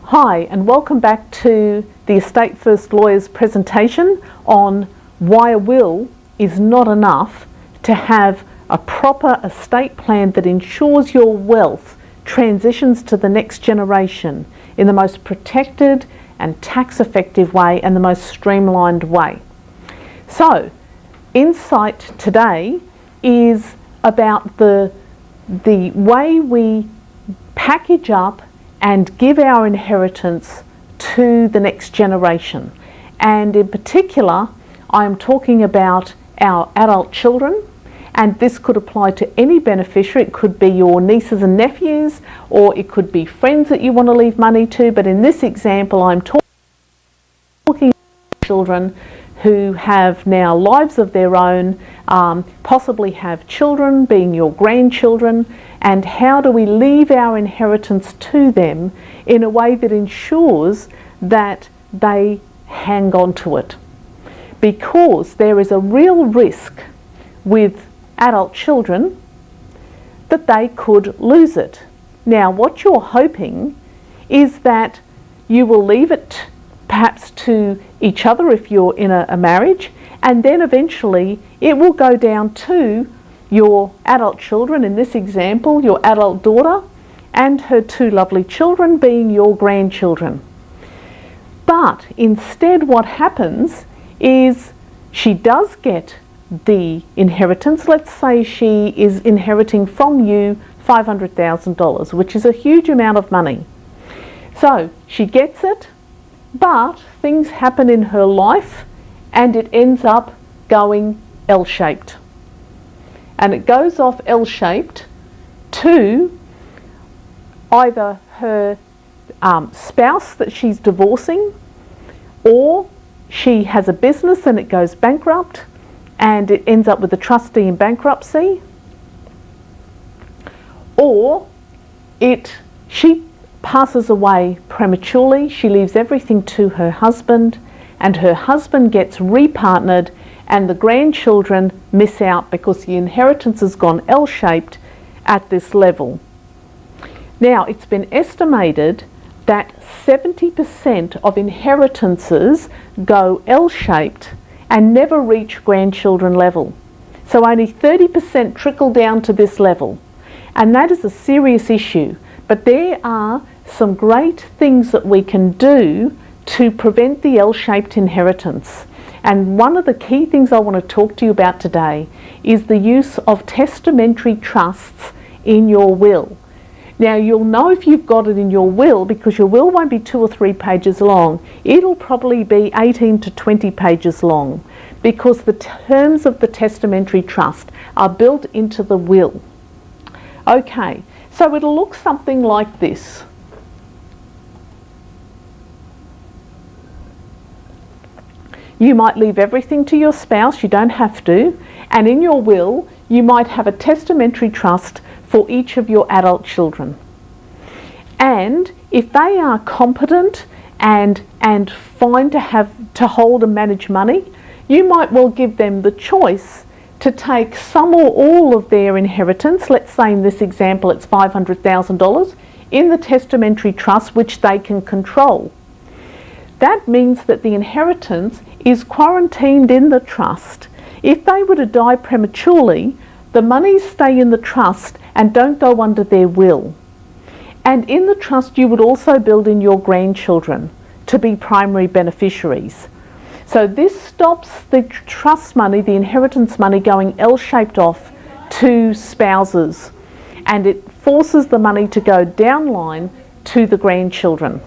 Hi, and welcome back to the Estate First Lawyer's presentation on why a will is not enough to have a proper estate plan that ensures your wealth transitions to the next generation in the most protected and tax effective way and the most streamlined way. So, insight today is about the way we package up and give our inheritance to the next generation. And in particular, I'm talking about our adult children, and this could apply to any beneficiary. It could be your nieces and nephews, or it could be friends that you want to leave money to, but in this example I'm talking about children who have now lives of their own, possibly have children being your grandchildren, and how do we leave our inheritance to them in a way that ensures that they hang on to it. Because there is a real risk with adult children that they could lose it. Now, what you're hoping is that you will leave it perhaps to each other if you're in a marriage, and then eventually it will go down to your adult children, in this example your adult daughter and her two lovely children being your grandchildren. But instead what happens is she does get the inheritance. Let's say she is inheriting from you $500,000, which is a huge amount of money. So she gets it, but things happen in her life and it ends up going L-shaped. And it goes off L-shaped to either her spouse that she's divorcing, or she has a business and it goes bankrupt and it ends up with a trustee in bankruptcy, or she passes away prematurely. She leaves everything to her husband, and her husband gets repartnered, and the grandchildren miss out because the inheritance has gone L-shaped at this level. Now, it's been estimated that 70% of inheritances go L-shaped and never reach grandchildren level. So only 30% trickle down to this level. And that is a serious issue. But there are some great things that we can do to prevent the L-shaped inheritance. And one of the key things I want to talk to you about today is the use of testamentary trusts in your will. Now, you'll know if you've got it in your will because your will won't be 2 or 3 pages long. It'll probably be 18 to 20 pages long because the terms of the testamentary trust are built into the will. Okay, so it'll look something like this. You might leave everything to your spouse, you don't have to, and in your will you might have a testamentary trust for each of your adult children. And if they are competent and fine to hold and manage money, you might well give them the choice to take some or all of their inheritance, let's say in this example it's $500,000, in the testamentary trust which they can control. That means that the inheritance is quarantined in the trust. If they were to die prematurely, the monies stay in the trust and don't go under their will. And in the trust you would also build in your grandchildren to be primary beneficiaries. So this stops the trust money, the inheritance money, going L-shaped off to spouses, and it forces the money to go downline to the grandchildren.